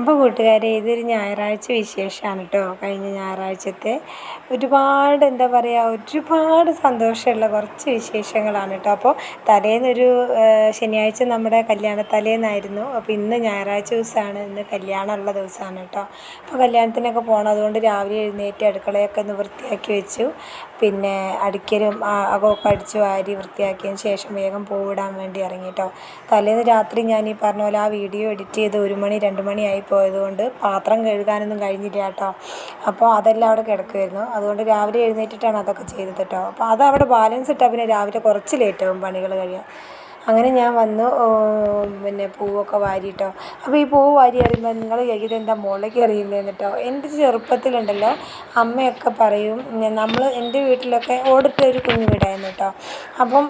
അപ്പോൾ കൂട്ടുകാരെ, ഇതൊരു ഞായറാഴ്ച വിശേഷമാണ് കേട്ടോ. കഴിഞ്ഞ ഞായറാഴ്ചത്തെ ഒരുപാട് എന്താ പറയുക, ഒരുപാട് സന്തോഷമുള്ള കുറച്ച് വിശേഷങ്ങളാണ് കേട്ടോ. അപ്പോൾ തലേന്നൊരു ശനിയാഴ്ച നമ്മുടെ കല്യാണത്തലേന്നായിരുന്നു. അപ്പോൾ ഇന്ന് ഞായറാഴ്ച ദിവസമാണ്, ഇന്ന് കല്യാണമുള്ള ദിവസമാണ് കേട്ടോ. അപ്പോൾ കല്യാണത്തിനൊക്കെ പോകണം. അതുകൊണ്ട് രാവിലെ എഴുന്നേറ്റ് അടുക്കളയൊക്കെ ഒന്ന് വൃത്തിയാക്കി വെച്ചു. പിന്നെ അടിക്കലും അകമൊക്കെ അടിച്ചു വാരി വൃത്തിയാക്കിയതിന് ശേഷം വേഗം പൂവിടാൻ വേണ്ടി ഇറങ്ങി കേട്ടോ. തലേന്ന് രാത്രി ഞാൻ ഈ പറഞ്ഞ പോലെ ആ വീഡിയോ എഡിറ്റ് ചെയ്ത് 1 മണി 2 മണിയായി പോയതുകൊണ്ട് പാത്രം കഴുകാനൊന്നും കഴിഞ്ഞില്ല കേട്ടോ. അപ്പോൾ അതെല്ലാം അവിടെ കിടക്കുമായിരുന്നു. അതുകൊണ്ട് രാവിലെ എഴുന്നേറ്റിട്ടാണ് അതൊക്കെ ചെയ്തത് കേട്ടോ. അപ്പോൾ അതവിടെ ബാലൻസ് ഇട്ടാൽ പിന്നെ രാവിലെ കുറച്ച് ലേറ്റാവും പണികൾ കഴിയാൻ. അങ്ങനെ ഞാൻ വന്നു, പിന്നെ പൂവൊക്കെ വാരിട്ടോ. അപ്പോൾ ഈ പൂവ് വാരി എറിയുമ്പോൾ നിങ്ങൾ ഇതെന്താ മുകളിലേക്ക് എറിയുന്നതെന്ന് കേട്ടോ. എൻ്റെ ചെറുപ്പത്തിലുണ്ടല്ലോ അമ്മയൊക്കെ പറയും, എൻ്റെ വീട്ടിലൊക്കെ ഓടിട്ട ഒരു കുഞ്ഞു വീടായിരുന്നു കേട്ടോ. അപ്പം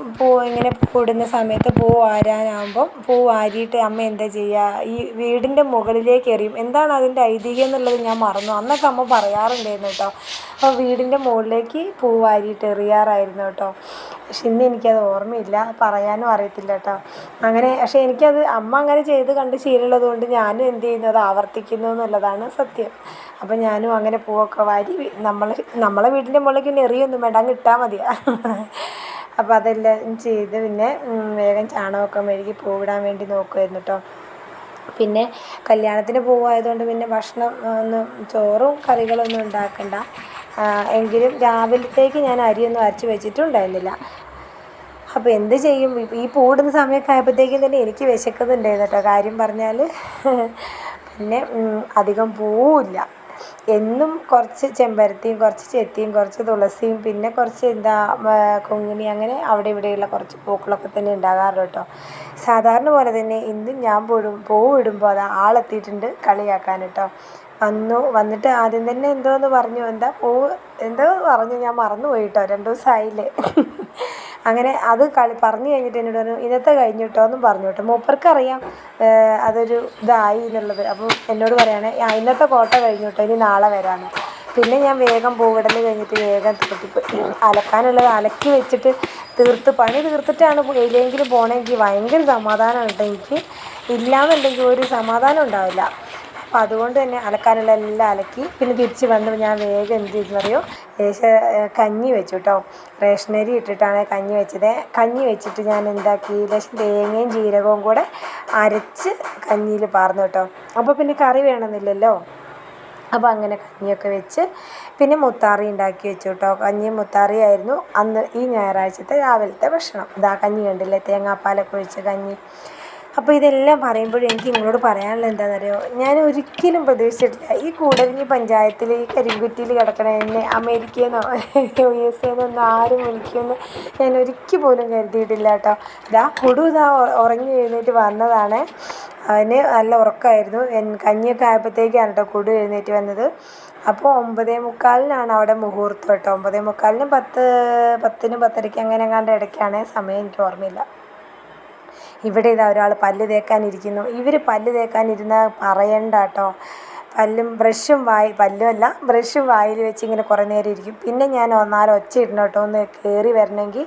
ഇങ്ങനെ പൂവിടുന്ന സമയത്ത് പൂ വാരാനാകുമ്പം പൂ വാരിയിട്ട് അമ്മ എന്താ ചെയ്യുക, ഈ വീടിൻ്റെ മുകളിലേക്ക് എറിയും. എന്താണ് അതിൻ്റെ ഐതിഹ്യം എന്നുള്ളത് ഞാൻ മറന്നു. അന്നൊക്കെ അമ്മ പറയാറുണ്ടായിരുന്നു കേട്ടോ. അപ്പോൾ വീടിൻ്റെ മുകളിലേക്ക് പൂ വാരിയിട്ട് എറിയാറായിരുന്നു കേട്ടോ. പക്ഷെ ഇന്ന് എനിക്കത് ഓർമ്മയില്ല, പറയാനും അറിയത്തില്ല കേട്ടോ. അങ്ങനെ പക്ഷേ എനിക്കത് അമ്മ അങ്ങനെ ചെയ്ത് കണ്ട് ശീലമുള്ളത് കൊണ്ട് ഞാനും എന്ത് ചെയ്യുന്നു, അത് ആവർത്തിക്കുന്നു എന്നുള്ളതാണ് സത്യം. അപ്പം ഞാനും അങ്ങനെ പൂവൊക്കെ വാരി നമ്മളെ വീടിൻ്റെ മുകളിലേക്ക് പിന്നെ എറിയൊന്നും വേണ്ട, അങ്ങ് ഇട്ടാൽ മതിയാ. അപ്പോൾ അതെല്ലാം ചെയ്ത് പിന്നെ വേഗം ചാണകമൊക്കെ മെഴുകി പൂവിടാൻ വേണ്ടി നോക്കുമായിരുന്നു കേട്ടോ. പിന്നെ കല്യാണത്തിന് പോവായതുകൊണ്ട് പിന്നെ ഭക്ഷണം ചോറും കറികളൊന്നും ഉണ്ടാക്കണ്ട. എങ്കിലും രാവിലത്തേക്ക് ഞാൻ അരിയൊന്നും അരച്ച് വെച്ചിട്ടുണ്ടായിരുന്നില്ല. അപ്പോൾ എന്ത് ചെയ്യും, ഈ പൂടുന്ന സമയമൊക്കെ ആയപ്പോഴത്തേക്കും തന്നെ എനിക്ക് വിശക്കുന്നുണ്ടായിരുന്നു കേട്ടോ, കാര്യം പറഞ്ഞാൽ. പിന്നെ അധികം പൂവില്ല. എന്നും കുറച്ച് ചെമ്പരത്തിയും കുറച്ച് ചെത്തിയും കുറച്ച് തുളസിയും പിന്നെ കുറച്ച് കൊങ്ങിണി, അങ്ങനെ അവിടെ ഇവിടെയുള്ള കുറച്ച് പൂക്കളൊക്കെ തന്നെ ഉണ്ടാകാറുള്ളൂ കേട്ടോ. സാധാരണ പോലെ തന്നെ ഇന്നും ഞാൻ പൂവിടുമ്പോൾ അത് ആളെത്തിയിട്ടുണ്ട് കളിയാക്കാൻ കേട്ടോ. വന്നിട്ട് ആദ്യം തന്നെ എന്തോന്ന് പറഞ്ഞു, എന്തോ പറഞ്ഞു, ഞാൻ മറന്നുപോയി കേട്ടോ, 2 ദിവസമായില്ലേ. അങ്ങനെ അത് പറഞ്ഞു കഴിഞ്ഞിട്ട് എന്നോട് പറഞ്ഞു ഇന്നത്തെ കഴിഞ്ഞു കേട്ടോ എന്നും പറഞ്ഞു കേട്ടോ. മൂപ്പർക്കറിയാം അതൊരു ഇതായി എന്നുള്ളത്. അപ്പം എന്നോട് പറയുകയാണ് ഇന്നത്തെ കോട്ട കഴിഞ്ഞു കേട്ടോ, ഇനി നാളെ വരാമെന്ന്. പിന്നെ ഞാൻ വേഗം പൂവിടൽ കഴിഞ്ഞിട്ട് വേഗം അലക്കാനുള്ളത് അലക്കി വെച്ചിട്ട് പണി തീർത്തിട്ടാണ് എവിടെയെങ്കിലും പോകണമെങ്കിൽ ഭയങ്കര സമാധാനമാണ് കേട്ടോ. എനിക്ക് ഇല്ലാന്നുണ്ടെങ്കിൽ ഒരു സമാധാനം ഉണ്ടാവില്ല. അപ്പോൾ അതുകൊണ്ട് തന്നെ അലക്കാനുള്ള എല്ലാം അലക്കി പിന്നെ തിരിച്ച് വന്ന് ഞാൻ വേഗം എന്ത് ചെയ്തെന്നറിയോ, കഞ്ഞി വെച്ചു കേട്ടോ. റേഷനരി ഇട്ടിട്ടാണ് കഞ്ഞി വെച്ചത്. കഞ്ഞി വെച്ചിട്ട് ഞാൻ എന്താക്കി, ലേശം തേങ്ങയും ജീരകവും കൂടെ അരച്ച് കഞ്ഞിയിൽ പാർന്നു കേട്ടോ. അപ്പോൾ പിന്നെ കറി വേണമെന്നില്ലല്ലോ. അപ്പോൾ അങ്ങനെ കഞ്ഞിയൊക്കെ വെച്ച് പിന്നെ മുത്താറി ഉണ്ടാക്കി വെച്ചു കേട്ടോ. കഞ്ഞിയും മുത്താറിയായിരുന്നു അന്ന് ഈ ഞായറാഴ്ചത്തെ രാവിലത്തെ ഭക്ഷണം. കഞ്ഞി കണ്ടില്ലേ, തേങ്ങാപ്പാലൊക്കെ ഒഴിച്ച കഞ്ഞി. അപ്പോൾ ഇതെല്ലാം പറയുമ്പോഴും എനിക്ക് നിങ്ങളോട് പറയാനുള്ളത് എന്താണെന്നറിയോ, ഞാൻ ഒരിക്കലും പ്രതീക്ഷിച്ചിട്ടില്ല ഈ കൂടരഞ്ഞി പഞ്ചായത്തിൽ ഈ കരിങ്കുറ്റിയിൽ കിടക്കണ എന്നെ അമേരിക്കയിൽ നിന്നോ USA നിന്നൊന്നും ആരും വിളിക്കുമെന്ന് ഞാൻ ഒരിക്കൽ പോലും കരുതിയിട്ടില്ല കേട്ടോ. കുടു ഉറങ്ങി എഴുന്നേറ്റ് വന്നതാണ്. അവന് നല്ല ഉറക്കമായിരുന്നു. കഞ്ഞിയൊക്കെ ആയപ്പോഴത്തേക്കാണ് കേട്ടോ കുടു എഴുന്നേറ്റ് വന്നത്. അപ്പോൾ 9:45 അവിടെ മുഹൂർത്തം കേട്ടോ. 9:45 10 10:30 അങ്ങനെ എങ്ങാണ്ട് ഇടയ്ക്കാണ് സമയം, എനിക്ക് ഓർമ്മയില്ല. ഇവിടെ ഒരാൾ പല്ല് തേക്കാനിരിക്കുന്നു. ഇവർ പല്ല് തേക്കാനിരുന്നാൽ പറയണ്ട കേട്ടോ. ബ്രഷും വായിൽ വെച്ച് ഇങ്ങനെ കുറേ നേരം ഇരിക്കും. പിന്നെ ഞാൻ ഒച്ച ഇടണം കേട്ടോ ഒന്ന് കയറി വരണമെങ്കിൽ.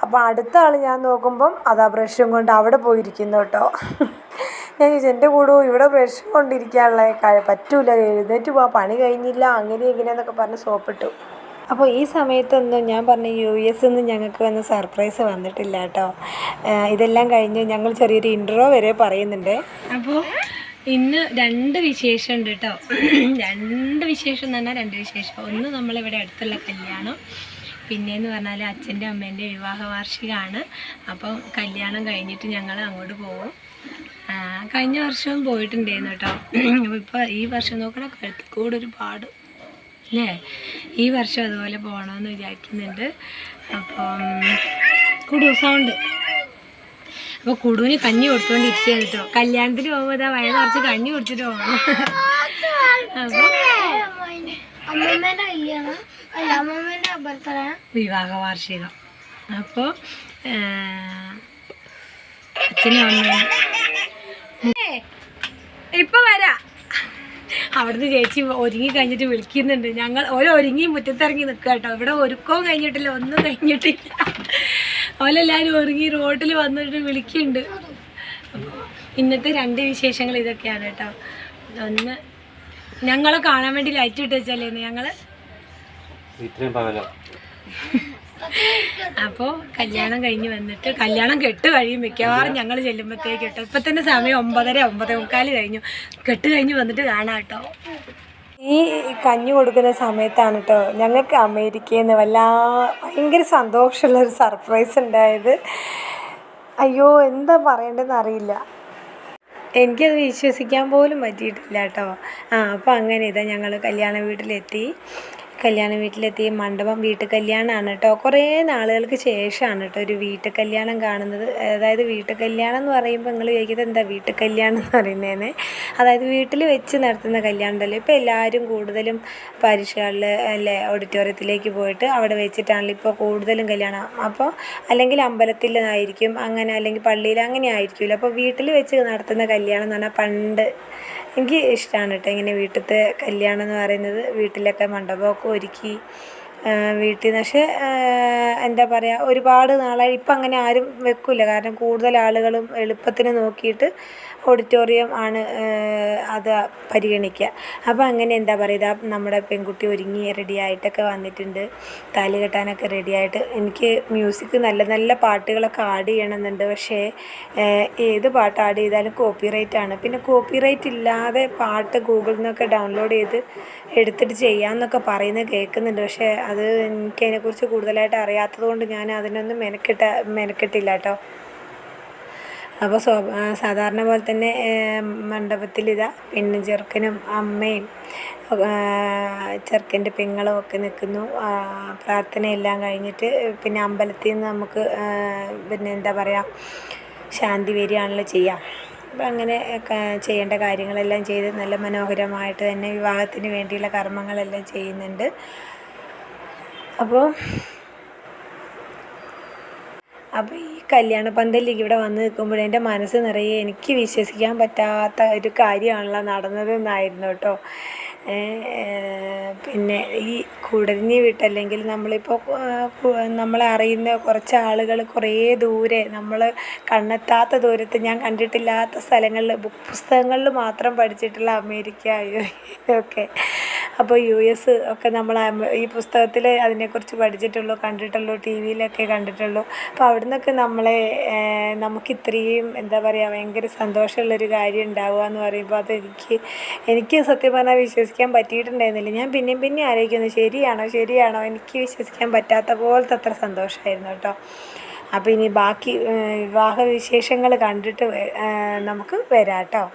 അപ്പോൾ അടുത്ത ആൾ ഞാൻ നോക്കുമ്പം ബ്രഷും കൊണ്ട് അവിടെ പോയിരിക്കുന്നു കേട്ടോ. ഞാൻ ചോദിച്ചു എൻ്റെ കൂടെ ഇവിടെ ബ്രഷും കൊണ്ടിരിക്കാനുള്ള പറ്റൂല, എഴുന്നേറ്റ് പോവാ, പണി കഴിഞ്ഞില്ല, അങ്ങനെ ഇങ്ങനെയെന്നൊക്കെ പറഞ്ഞ് സോപ്പിട്ടു. അപ്പോൾ ഈ സമയത്തൊന്നും ഞാൻ പറഞ്ഞു US നിന്ന് ഞങ്ങൾക്ക് വന്ന് സർപ്രൈസ് വന്നിട്ടില്ല കേട്ടോ. ഇതെല്ലാം കഴിഞ്ഞ് ഞങ്ങൾ ചെറിയൊരു ഇൻട്രോ വരെ പറയുന്നുണ്ട്. അപ്പോൾ ഇന്ന് 2 വിശേഷം ഉണ്ട് കേട്ടോ. 2 വിശേഷം എന്ന് പറഞ്ഞാൽ 2 വിശേഷം. ഒന്ന് നമ്മളിവിടെ അടുത്തുള്ള കല്യാണം, പിന്നെയെന്ന് പറഞ്ഞാൽ അച്ഛൻ്റെ അമ്മേൻ്റെ വിവാഹ വാർഷികമാണ്. അപ്പം കല്യാണം കഴിഞ്ഞിട്ട് ഞങ്ങൾ അങ്ങോട്ട് പോകും. കഴിഞ്ഞ വർഷവും പോയിട്ടുണ്ടായിരുന്നു കേട്ടോ. അപ്പോൾ ഇപ്പോൾ ഈ വർഷം നോക്കണം, കഴുത്തിക്കൂടെ ഒരു പാട് അല്ലേ. ഈ വർഷം അതുപോലെ പോകണമെന്ന് വിചാരിക്കുന്നുണ്ട്. അപ്പം സൗണ്ട്. അപ്പോൾ കുടുവിന് കഞ്ഞി കൊടുത്തുകൊണ്ടിരിക്കുകയാണ് കേട്ടോ. കല്യാണത്തിന് പോകുമ്പോൾ വയറ് നിറച്ച് കഞ്ഞി കൊടുത്തിട്ട് പോകണം. അപ്പോൾ വിവാഹ വാർഷികം. അപ്പോൾ അച്ഛനും അമ്മയും ഇപ്പം വരാം. അവിടുന്ന് ചേച്ചി ഒരുങ്ങി കഴിഞ്ഞിട്ട് വിളിക്കുന്നുണ്ട്. ഞങ്ങൾ ഒരുങ്ങി മുറ്റത്തിറങ്ങി നിൽക്കുക കേട്ടോ. ഇവിടെ ഒരുക്കവും കഴിഞ്ഞിട്ടില്ല, ഒന്നും കഴിഞ്ഞിട്ടില്ല. ഓലെല്ലാവരും ഒരുങ്ങി റോഡിൽ വന്നിട്ട് വിളിക്കുന്നുണ്ട്. അപ്പോൾ ഇന്നത്തെ 2 വിശേഷങ്ങൾ ഇതൊക്കെയാണ് കേട്ടോ. ഒന്ന് ഞങ്ങളെ കാണാൻ വേണ്ടി ലൈറ്റ് ഇട്ട് വെച്ചല്ലേ ഞങ്ങള്. അപ്പോൾ കല്യാണം കഴിഞ്ഞ് വന്നിട്ട് കല്യാണം കെട്ട് കഴിയും മിക്കവാറും ഞങ്ങൾ ചെല്ലുമ്പോഴത്തേക്ക് കേട്ടോ. ഇപ്പം തന്നെ സമയം 9:45 കഴിഞ്ഞു. കെട്ട് കഴിഞ്ഞ് വന്നിട്ട് കാണാം കേട്ടോ. ഈ കഞ്ഞി കൊടുക്കുന്ന സമയത്താണ് കേട്ടോ ഞങ്ങൾക്ക് അമേരിക്കയിൽ നിന്ന് ഭയങ്കര സന്തോഷമുള്ളൊരു സർപ്രൈസ് ഉണ്ടായത്. അയ്യോ എന്താ പറയേണ്ടതെന്ന് അറിയില്ല. എനിക്കത് വിശ്വസിക്കാൻ പോലും പറ്റിയിട്ടില്ല കേട്ടോ. അപ്പോൾ അങ്ങനെ ഇതാ ഞങ്ങൾ കല്യാണ വീട്ടിലെത്തി. മണ്ഡപം വീട്ടു കല്യാണമാണ് കേട്ടോ. കുറേ നാളുകൾക്ക് ശേഷമാണ് കേട്ടോ ഒരു വീട്ടു കല്യാണം കാണുന്നത്. അതായത് വീട്ടു കല്യാണം എന്ന് പറയുമ്പോൾ നിങ്ങൾ ചോദിക്കുന്നത് എന്താ വീട്ടു കല്യാണം എന്ന് പറയുന്നതെന്ന്. അതായത് വീട്ടിൽ വെച്ച് നടത്തുന്ന കല്യാണം ഉണ്ടല്ലോ. ഇപ്പോൾ എല്ലാവരും കൂടുതലും പരീക്ഷകളിൽ അല്ലേ ഓഡിറ്റോറിയത്തിലേക്ക് പോയിട്ട് അവിടെ വെച്ചിട്ടാണല്ലോ ഇപ്പോൾ കൂടുതലും കല്യാണം. അപ്പോൾ അല്ലെങ്കിൽ അമ്പലത്തിലായിരിക്കും അങ്ങനെ, അല്ലെങ്കിൽ പള്ളിയിൽ അങ്ങനെ ആയിരിക്കുമല്ലോ. അപ്പോൾ വീട്ടിൽ വെച്ച് നടത്തുന്ന കല്യാണം എന്ന് പറഞ്ഞാൽ പണ്ട് എനിക്ക് ഇഷ്ടമാണ് കേട്ടോ ഇങ്ങനെ വീട്ടിലത്തെ കല്യാണം എന്ന് പറയുന്നത്. വീട്ടിലൊക്കെ മണ്ഡപമൊക്കെ ഒരുക്കി വീട്ടിൽ നിന്ന്. പക്ഷേ എന്താ പറയുക, ഒരുപാട് നാളായി ഇപ്പം അങ്ങനെ ആരും വെക്കില്ല. കാരണം കൂടുതൽ ആളുകളും എളുപ്പത്തിന് നോക്കിയിട്ട് ഓഡിറ്റോറിയം ആണ് അത് പരിഗണിക്കുക. അപ്പോൾ അങ്ങനെ എന്താ പറയുക, ഇതാ നമ്മുടെ പെൺകുട്ടി ഒരുങ്ങി റെഡിയായിട്ടൊക്കെ വന്നിട്ടുണ്ട്. താലി കെട്ടാനൊക്കെ റെഡിയായിട്ട്. എനിക്ക് മ്യൂസിക് നല്ല നല്ല പാട്ടുകളൊക്കെ ആഡ് ചെയ്യണമെന്നുണ്ട്. പക്ഷേ ഏത് പാട്ട് ആഡ് ചെയ്താലും കോപ്പിറൈറ്റ് ആണ്. പിന്നെ കോപ്പിറൈറ്റ് ഇല്ലാതെ പാട്ട് ഗൂഗിളിൽ നിന്നൊക്കെ ഡൗൺലോഡ് ചെയ്ത് എടുത്തിട്ട് ചെയ്യാമെന്നൊക്കെ പറയുന്നത് കേൾക്കുന്നുണ്ട്. പക്ഷേ അത് എനിക്കതിനെക്കുറിച്ച് കൂടുതലായിട്ട് അറിയാത്തത് കൊണ്ട് ഞാൻ അതിനൊന്നും മെനക്കെട്ടില്ല കേട്ടോ. അപ്പോൾ സാധാരണ പോലെ തന്നെ മണ്ഡപത്തിലിതാ പെണ്ണും ചെറുക്കനും അമ്മയും ചെറുക്കൻ്റെ പെങ്ങളും ഒക്കെ നിൽക്കുന്നു. പ്രാർത്ഥനയെല്ലാം കഴിഞ്ഞിട്ട് പിന്നെ അമ്പലത്തിൽ നിന്ന് നമുക്ക് പിന്നെ എന്താ പറയുക ശാന്തി വരികയാണല്ലോ ചെയ്യുക. അപ്പം അങ്ങനെ ചെയ്യേണ്ട കാര്യങ്ങളെല്ലാം ചെയ്ത് നല്ല മനോഹരമായിട്ട് തന്നെ വിവാഹത്തിന് വേണ്ടിയുള്ള കർമ്മങ്ങളെല്ലാം ചെയ്യുന്നുണ്ട്. അപ്പോൾ ഈ കല്യാണ പന്തലിലേക്ക് ഇവിടെ വന്ന് നിൽക്കുമ്പോൾ എൻ്റെ മനസ്സ് നിറയെ എനിക്ക് വിശ്വസിക്കാൻ പറ്റാത്ത ഒരു കാര്യമാണല്ലോ നടന്നതെന്നായിരുന്നു കേട്ടോ. പിന്നെ ഈ കുടഞ്ഞ് വിട്ടല്ലെങ്കിൽ നമ്മളിപ്പോൾ നമ്മളെ അറിയുന്ന കുറച്ച് ആളുകൾ കുറേ ദൂരെ നമ്മൾ കണ്ണെത്താത്ത ദൂരത്ത് ഞാൻ കണ്ടിട്ടില്ലാത്ത സ്ഥലങ്ങളിൽ പുസ്തകങ്ങളിൽ മാത്രം പഠിച്ചിട്ടുള്ള അമേരിക്ക ഒക്കെ, അപ്പോൾ US ഒക്കെ നമ്മൾ ഈ പുസ്തകത്തിൽ അതിനെക്കുറിച്ച് പഠിച്ചിട്ടുള്ളൂ, കണ്ടിട്ടുള്ളൂ, TV-യിലൊക്കെ കണ്ടിട്ടുള്ളൂ. അപ്പോൾ അവിടെ നിന്നൊക്കെ നമുക്ക് ഇത്രയും എന്താ പറയുക ഭയങ്കര സന്തോഷമുള്ളൊരു കാര്യം ഉണ്ടാവുക എന്ന് പറയുമ്പോൾ അത് എനിക്ക് സത്യം പറഞ്ഞാൽ വിശ്വസിക്കാൻ പറ്റിയിട്ടുണ്ടായിരുന്നില്ല. ഞാൻ പിന്നെയും ആലോചിക്കുന്നു ശരിയാണോ എനിക്ക് വിശ്വസിക്കാൻ പറ്റാത്ത പോലത്തെ അത്ര സന്തോഷമായിരുന്നു കേട്ടോ. അപ്പോൾ ഇനി ബാക്കി വിവാഹ വിശേഷങ്ങൾ കണ്ടിട്ട് നമുക്ക് വരാം കേട്ടോ.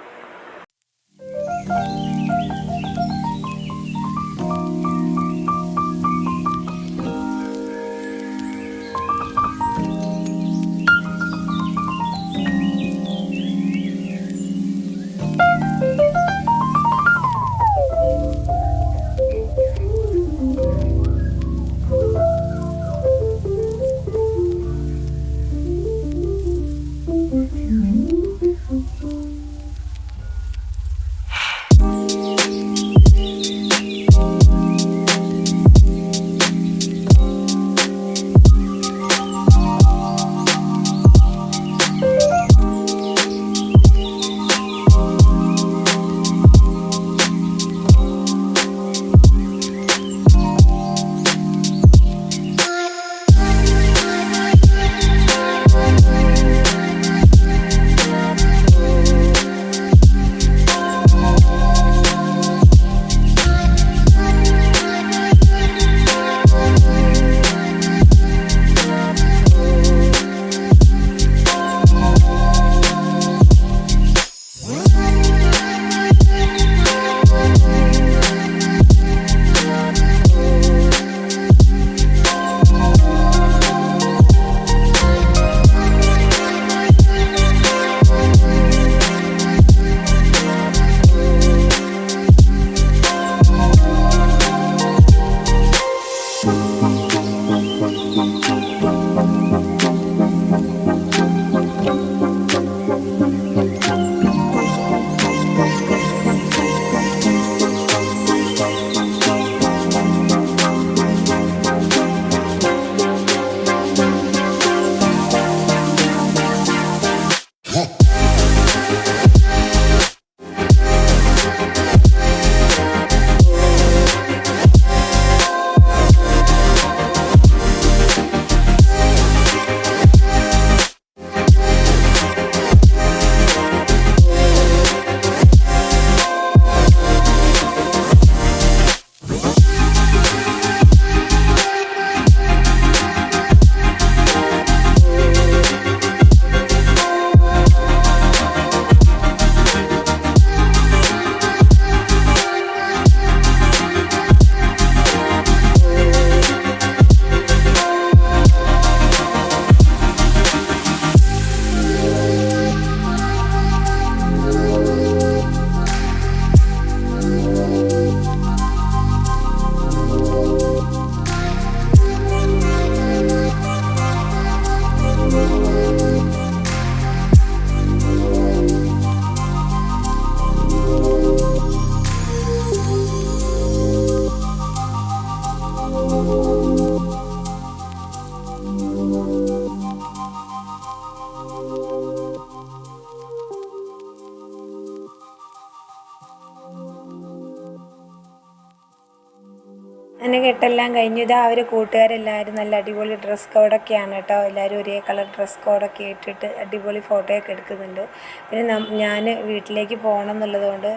അങ്ങനെ കെട്ടെല്ലാം കഴിഞ്ഞു. ഇതാ അവർ കൂട്ടുകാരെല്ലാവരും നല്ല അടിപൊളി ഡ്രസ് കോഡൊക്കെയാണ് കേട്ടോ. എല്ലാവരും ഒരേ കളർ ഡ്രസ് കോഡൊക്കെ ഇട്ടിട്ട് അടിപൊളി ഫോട്ടോയൊക്കെ എടുക്കുന്നുണ്ട്. പിന്നെ ഞാൻ വീട്ടിലേക്ക് പോകണം എന്നുള്ളത് കൊണ്ട്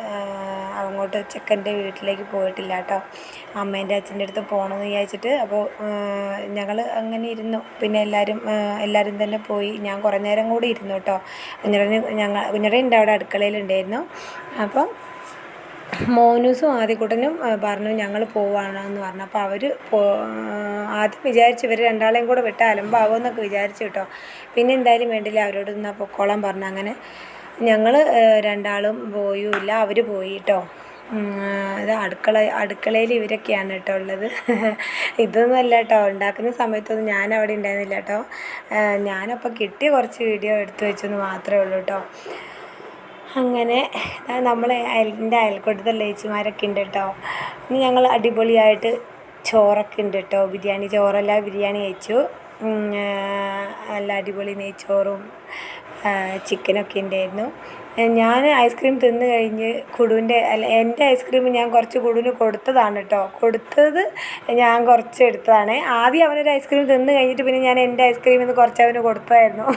അങ്ങോട്ട് ചെക്കൻ്റെ വീട്ടിലേക്ക് പോയിട്ടില്ല കേട്ടോ. അമ്മേൻ്റെ അച്ഛൻ്റെ അടുത്ത് പോകണമെന്ന് വിചാരിച്ചിട്ട് അപ്പോൾ ഞങ്ങൾ അങ്ങനെ ഇരുന്നു. പിന്നെ എല്ലാവരും തന്നെ പോയി. ഞാൻ കുറേ നേരം കൂടി ഇരുന്നു കേട്ടോ. കുഞ്ഞിടയുണ്ട് അവിടെ അടുക്കളയിലുണ്ടായിരുന്നു. അപ്പം മോനൂസും ആദ്യക്കുട്ടനും പറഞ്ഞു ഞങ്ങൾ പോവാണെന്ന് പറഞ്ഞു. അപ്പോൾ അവർ ആദ്യം വിചാരിച്ചു ഇവർ രണ്ടാളെയും കൂടെ വിട്ട് അലമ്പാകുമെന്നൊക്കെ വിചാരിച്ചു കേട്ടോ. പിന്നെ എന്തായാലും വേണ്ടില്ല, അവരോട് നിന്നാൽ പൊക്കോളാൻ പറഞ്ഞു. അങ്ങനെ ഞങ്ങൾ രണ്ടാളും പോയുമില്ല, അവർ പോയി കേട്ടോ. ഇത് അടുക്കളയിൽ ഇവരൊക്കെയാണ് കേട്ടോ ഉള്ളത്. ഇതൊന്നും അല്ല കേട്ടോ, ഉണ്ടാക്കുന്ന സമയത്തൊന്നും ഞാൻ അവിടെ ഉണ്ടായിരുന്നില്ല കേട്ടോ. ഞാനപ്പോൾ കിട്ടിയ കുറച്ച് വീഡിയോ എടുത്തു വെച്ചെന്ന് മാത്രമേ ഉള്ളൂ കേട്ടോ. അങ്ങനെ എൻ്റെ അയൽക്കൂട്ടത്തെ ചേച്ചിമാരൊക്കെ ഉണ്ട് കേട്ടോ. ഇനി ഞങ്ങൾ അടിപൊളിയായിട്ട് ചോറൊക്കെ ഉണ്ട് കേട്ടോ. ചോറല്ല ബിരിയാണി കഴിച്ചു. നല്ല അടിപൊളി നെയ്ച്ചോറും ചിക്കനൊക്കെ ഉണ്ടായിരുന്നു. ഞാൻ ഐസ്ക്രീം തിന്ന് കഴിഞ്ഞ് എൻ്റെ ഐസ്ക്രീം ഞാൻ കുറച്ച് കുടുവിന് കൊടുത്തതാണ് കേട്ടോ. കൊടുത്തത് ഞാൻ കുറച്ച് എടുത്തതാണ്. ആദ്യം അവനൊരു ഐസ്ക്രീം തിന്ന് കഴിഞ്ഞിട്ട് പിന്നെ ഞാൻ എൻ്റെ ഐസ്ക്രീമിൽ നിന്ന് കുറച്ച് അവന് കൊടുത്തായിരുന്നു.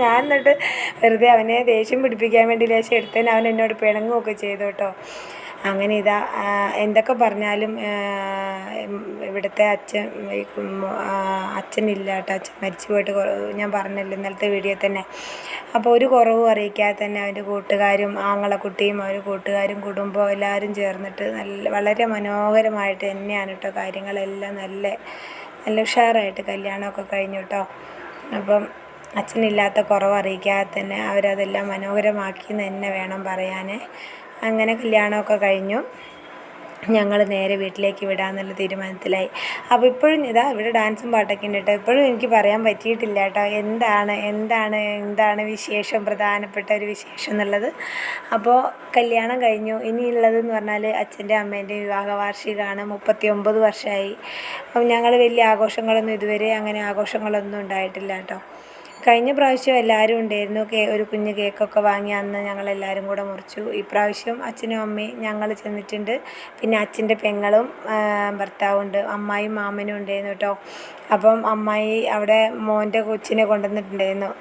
ഞാൻ എന്നിട്ട് വെറുതെ അവനെ ദേഷ്യം പിടിപ്പിക്കാൻ വേണ്ടി ലേശം എടുത്തതിന് അവൻ എന്നോട് പിണങ്ങുകയൊക്കെ ചെയ്തു കേട്ടോ. അങ്ങനെ ഇതാ എന്തൊക്കെ പറഞ്ഞാലും ഇവിടുത്തെ അച്ഛനില്ല കേട്ടോ. അച്ഛൻ മരിച്ചു പോയിട്ട് ഞാൻ പറഞ്ഞല്ലോ ഇന്നലത്തെ വീഡിയോ തന്നെ. അപ്പോൾ ഒരു കുറവും അറിയിക്കാതെ തന്നെ അവൻ്റെ കൂട്ടുകാരും ആങ്ങളക്കുട്ടിയും അവർ കൂട്ടുകാരും കുടുംബവും എല്ലാവരും ചേർന്നിട്ട് വളരെ മനോഹരമായിട്ട് തന്നെയാണ് കേട്ടോ കാര്യങ്ങളെല്ലാം നല്ല ഉഷാറായിട്ട് കല്യാണമൊക്കെ കഴിഞ്ഞു കേട്ടോ. അപ്പം അച്ഛനില്ലാത്ത കുറവ് അറിയിക്കാതെ തന്നെ അവരതെല്ലാം മനോഹരമാക്കി എന്ന് തന്നെ വേണം പറയാൻ. അങ്ങനെ കല്യാണമൊക്കെ കഴിഞ്ഞു. ഞങ്ങൾ നേരെ വീട്ടിലേക്ക് വിടാമെന്നുള്ള തീരുമാനത്തിലായി. അപ്പോൾ ഇപ്പോഴും ഇവിടെ ഡാൻസും പാട്ടൊക്കെ ഉണ്ട് കേട്ടോ. ഇപ്പോഴും എനിക്ക് പറയാൻ പറ്റിയിട്ടില്ല കേട്ടോ എന്താണ് വിശേഷം, പ്രധാനപ്പെട്ട ഒരു വിശേഷം എന്നുള്ളത്. അപ്പോൾ കല്യാണം കഴിഞ്ഞു. ഇനിയുള്ളതെന്ന് പറഞ്ഞാൽ അച്ഛൻ്റെ അമ്മേൻ്റെയും വിവാഹ വാർഷികമാണ്. 39 വർഷമായി. അപ്പം ഞങ്ങൾ വലിയ ആഘോഷങ്ങളൊന്നും ഇതുവരെ അങ്ങനെ ആഘോഷങ്ങളൊന്നും ഉണ്ടായിട്ടില്ല കേട്ടോ. കഴിഞ്ഞ പ്രാവശ്യം എല്ലാവരും ഉണ്ടായിരുന്നു. ഒരു കുഞ്ഞ് കേക്കൊക്കെ വാങ്ങി അന്ന് ഞങ്ങളെല്ലാവരും കൂടെ മുറിച്ചു. ഇപ്രാവശ്യം അച്ഛനും അമ്മയും ഞങ്ങൾ ചെന്നിട്ടുണ്ട്. പിന്നെ അച്ഛൻ്റെ പെങ്ങളും ഭർത്താവുണ്ട്, അമ്മായിയും മാമനും ഉണ്ടായിരുന്നു കേട്ടോ. അപ്പം അമ്മായി അവിടെ മോൻ്റെ കൊച്ചിനെ കൊണ്ടുവന്നിട്ടുണ്ടായിരുന്നു.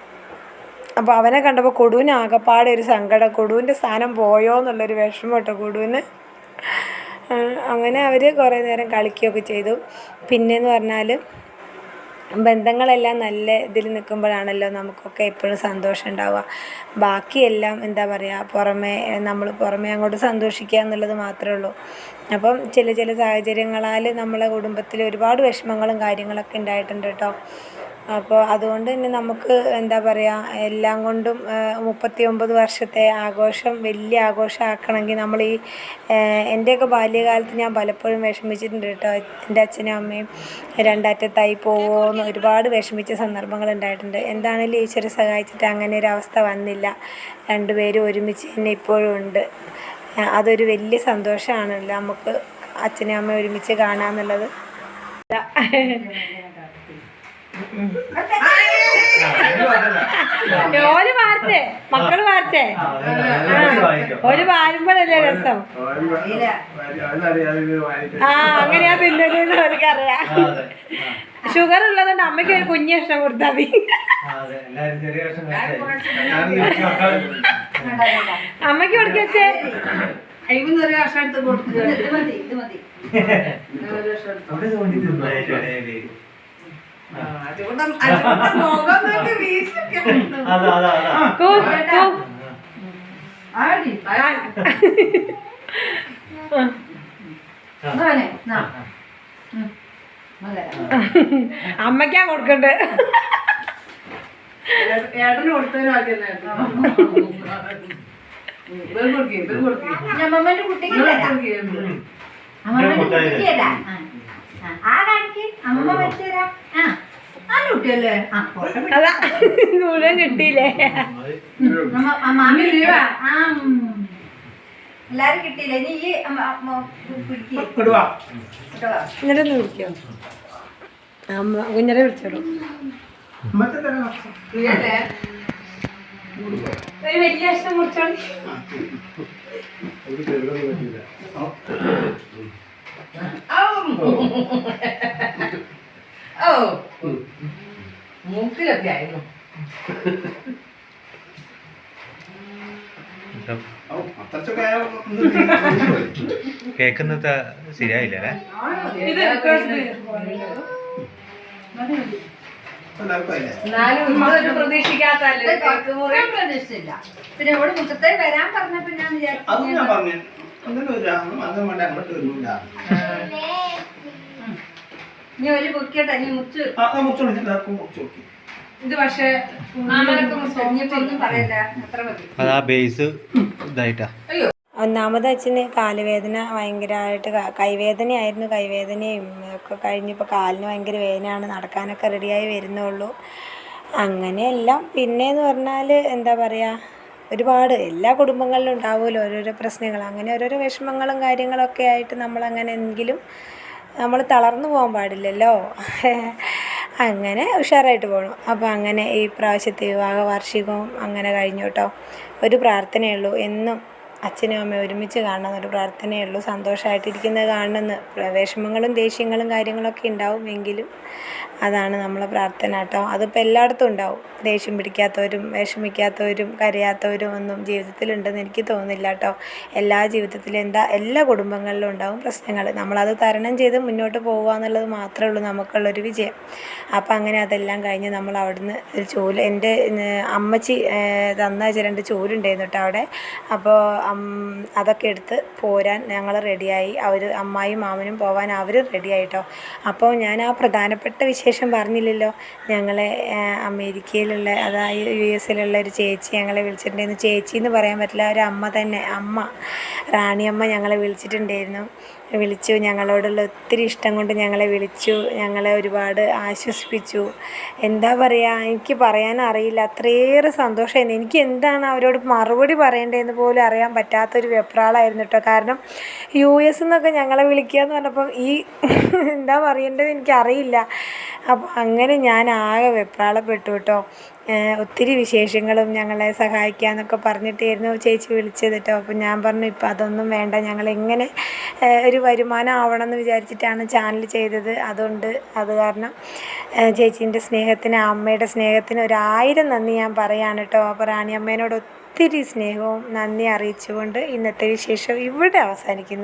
അപ്പോൾ അവനെ കണ്ടപ്പോൾ കൊടുവിന് ആകെപ്പാടെ ഒരു സങ്കടം, കൊടുവിൻ്റെ സ്ഥാനം പോയോ എന്നുള്ളൊരു വിഷമം കേട്ടോ കൊടുവിന്. അങ്ങനെ അവർ കുറേ നേരം കളിക്കുകയൊക്കെ ചെയ്തു. പിന്നെയെന്ന് പറഞ്ഞാൽ ബന്ധങ്ങളെല്ലാം നല്ല ഇതിൽ നിൽക്കുമ്പോഴാണല്ലോ നമുക്കൊക്കെ എപ്പോഴും സന്തോഷം ഉണ്ടാവുക. ബാക്കിയെല്ലാം എന്താ പറയുക നമ്മൾ പുറമേ അങ്ങോട്ട് സന്തോഷിക്കുക എന്നുള്ളത് മാത്രമേ ഉള്ളൂ. അപ്പം ചില സാഹചര്യങ്ങളാൽ നമ്മളെ കുടുംബത്തിൽ ഒരുപാട് വിഷമങ്ങളും കാര്യങ്ങളൊക്കെ ഉണ്ടായിട്ടുണ്ട് കേട്ടോ. അപ്പോൾ അതുകൊണ്ട് തന്നെ നമുക്ക് എന്താ പറയുക എല്ലാം കൊണ്ടും 39 വർഷത്തെ ആഘോഷം വലിയ ആഘോഷമാക്കണമെങ്കിൽ നമ്മൾ എൻ്റെയൊക്കെ ബാല്യകാലത്ത് ഞാൻ പലപ്പോഴും വിഷമിച്ചിട്ടുണ്ട് കേട്ടോ. എൻ്റെ അച്ഛനും അമ്മയും രണ്ടറ്റത്തായി പോകുമെന്ന് ഒരുപാട് വിഷമിച്ച സന്ദർഭങ്ങൾ ഉണ്ടായിട്ടുണ്ട്. എന്താണെങ്കിലും ഈശ്വരൻ സഹായിച്ചിട്ട് അങ്ങനെ ഒരു അവസ്ഥ വന്നില്ല. രണ്ടുപേരും ഒരുമിച്ച് തന്നെ ഇപ്പോഴും ഉണ്ട്. അതൊരു വലിയ സന്തോഷമാണല്ലോ നമുക്ക് അച്ഛനും അമ്മയും ഒരുമിച്ച് കാണാമെന്നുള്ളത്. ഓര് വാർത്തേ മക്കള് വാർത്തേ ഒരു വാരുമ്പോഴല്ലേ രസം. അങ്ങനെയാ തിന്നലെന്ന് അവർക്കറിയാം. ഷുഗർ ഉള്ളതുകൊണ്ട് അമ്മയ്ക്ക് ഒരു കുഞ്ഞ് കഷ്ണം കൊടുത്താൽ മതി. അമ്മയ്ക്ക് കൊടുക്കേ ഒരു കഷ്ണം എടുത്ത് കൊടുക്കുക. അമ്മയ്ക്കാ കൊടുക്കണ്ടേ, ഏട്ടന് കൊടുത്തതിനും ആദ്യം മുഴുവൻ കിട്ടിയില്ലേ? എല്ലാരും കിട്ടിയില്ലേ? നീ ഇങ്ങനൊന്ന് വിളിക്കോ? അമ്മ കുഞ്ഞരെ വിളിച്ചോളൂ. ഒരു വലിയ കഷ്ണം മുറിച്ചോളി. Oh ഓ മൂക്കിലൊക്കെ ആയിരുന്നു. കേക്കുന്നത് ശരിയായില്ല അല്ലേ? എന്നാലും ഇതൊരു പ്രതീക്ഷിക്കാത്തല്ലേ കേക്ക് മുറി. പ്രതീക്ഷിച്ചില്ല. പിന്നെ ഇവിടെ മുറ്റത്തെ വരാൻ പറഞ്ഞപ്പോ ഞാൻ ഇനി ഒരു ബുക്കിയട്ടെ ഇനി മുച്ച് ഇത് പക്ഷേ ഇനിയിപ്പൊന്നും പറയല്ല, അത്ര മതി. അത് ആ ബേസ് ഇതായിട്ടാ. ഒന്നാമത് അച്ഛന് കാലുവേദന ഭയങ്കരമായിട്ട് കൈവേദനയായിരുന്നു. കൈവേദനയും ഒക്കെ കഴിഞ്ഞിപ്പോൾ കാലിന് ഭയങ്കര വേദനയാണ്. നടക്കാനൊക്കെ റെഡിയായി വരുന്നുള്ളൂ. അങ്ങനെയെല്ലാം പിന്നെയെന്ന് പറഞ്ഞാൽ എന്താ പറയുക, ഒരുപാട് എല്ലാ കുടുംബങ്ങളിലും ഉണ്ടാവുമല്ലോ ഓരോരോ പ്രശ്നങ്ങൾ. അങ്ങനെ ഓരോരോ വിഷമങ്ങളും കാര്യങ്ങളൊക്കെ ആയിട്ട് നമ്മളങ്ങനെയെങ്കിലും നമ്മൾ തളർന്നു പോകാൻ പാടില്ലല്ലോ. അങ്ങനെ ഉഷാറായിട്ട് പോകണം. അപ്പോൾ അങ്ങനെ ഈ പ്രാവശ്യത്തെ വിവാഹ വാർഷികവും അങ്ങനെ കഴിഞ്ഞു കേട്ടോ. ഒരു പ്രാർത്ഥനയുള്ളൂ, എന്നും അച്ഛനും അമ്മയും ഒരുമിച്ച് കാണണമെന്നൊരു പ്രാർത്ഥനയേ ഉള്ളൂ. സന്തോഷമായിട്ടിരിക്കുന്നത് കാണണമെന്ന്. വിഷമങ്ങളും ദേഷ്യങ്ങളും കാര്യങ്ങളൊക്കെ ഉണ്ടാവും, എങ്കിലും അതാണ് നമ്മളെ പ്രാർത്ഥന കേട്ടോ. അതിപ്പോൾ എല്ലായിടത്തും ഉണ്ടാവും. ദേഷ്യം പിടിക്കാത്തവരും വിഷമിക്കാത്തവരും കരയാത്തവരും ഒന്നും ജീവിതത്തിലുണ്ടെന്ന് എനിക്ക് തോന്നുന്നില്ല കേട്ടോ. ജീവിതത്തിലും എല്ലാ കുടുംബങ്ങളിലും ഉണ്ടാവും പ്രശ്നങ്ങൾ. നമ്മളത് തരണം ചെയ്ത് മുന്നോട്ട് പോകുക എന്നുള്ളത് മാത്രമേ ഉള്ളൂ നമുക്കുള്ളൊരു വിജയം. അപ്പോൾ അങ്ങനെ അതെല്ലാം കഴിഞ്ഞ് നമ്മൾ അവിടുന്ന് ഒരു ചൂല്, എൻ്റെ അമ്മച്ചി തന്ന 2 ചൂലുണ്ടായിരുന്നു കേട്ടോ അവിടെ. അപ്പോൾ അതൊക്കെ എടുത്ത് പോരാൻ ഞങ്ങൾ റെഡിയായി. അമ്മായും മാമനും പോകാൻ അവരും റെഡിയായി കേട്ടോ. അപ്പോൾ ഞാൻ ആ പ്രധാനപ്പെട്ട വിശേഷം പറഞ്ഞില്ലല്ലോ. ഞങ്ങളെ അമേരിക്കയിലുള്ള, അതായത് US-ലുള്ള ഒരു ചേച്ചി ഞങ്ങളെ വിളിച്ചിട്ടുണ്ടായിരുന്നു. ചേച്ചി എന്ന് പറയാൻ പറ്റില്ല, ഒരു അമ്മ തന്നെ, റാണിയമ്മ ഞങ്ങളെ വിളിച്ചിട്ടുണ്ടായിരുന്നു. ഞങ്ങളോടുള്ള ഒത്തിരി ഇഷ്ടം കൊണ്ട് ഞങ്ങളെ വിളിച്ചു. ഞങ്ങളെ ഒരുപാട് ആശ്വസിപ്പിച്ചു. എന്താ പറയുക, എനിക്ക് പറയാനറിയില്ല, അത്രയേറെ സന്തോഷമായിരുന്നു. എനിക്ക് എന്താണ് അവരോട് മറുപടി പറയേണ്ടതെന്ന് പോലും അറിയാൻ പറ്റാത്തൊരു വെപ്രാളമായിരുന്നു കേട്ടോ. കാരണം US എന്നൊക്കെ ഞങ്ങളെ വിളിക്കുക എന്ന് പറഞ്ഞപ്പം എന്താ പറയേണ്ടത് എനിക്കറിയില്ല. അപ്പോൾ അങ്ങനെ ഞാൻ ആകെ വെപ്രാളപ്പെട്ടു കേട്ടോ. ഒത്തിരി വിശേഷങ്ങളും ഞങ്ങളെ സഹായിക്കാമെന്നൊക്കെ പറഞ്ഞിട്ടായിരുന്നു ചേച്ചി വിളിച്ചത് കേട്ടോ. അപ്പോൾ ഞാൻ പറഞ്ഞു, ഇപ്പം അതൊന്നും വേണ്ട, ഞങ്ങളിങ്ങനെ ഒരു വരുമാനം ആവണമെന്ന് വിചാരിച്ചിട്ടാണ് ചാനൽ ചെയ്തത്. അത് കാരണം ചേച്ചീൻ്റെ സ്നേഹത്തിന്, അമ്മയുടെ സ്നേഹത്തിന് 1000 നന്ദി ഞാൻ പറയാണ് കേട്ടോ. അപ്പോൾ റാണിയമ്മേനോട് ഒത്തിരി സ്നേഹവും നന്ദി അറിയിച്ചുകൊണ്ട് ഇന്നത്തെ വിശേഷം ഇവിടെ അവസാനിക്കുന്നു.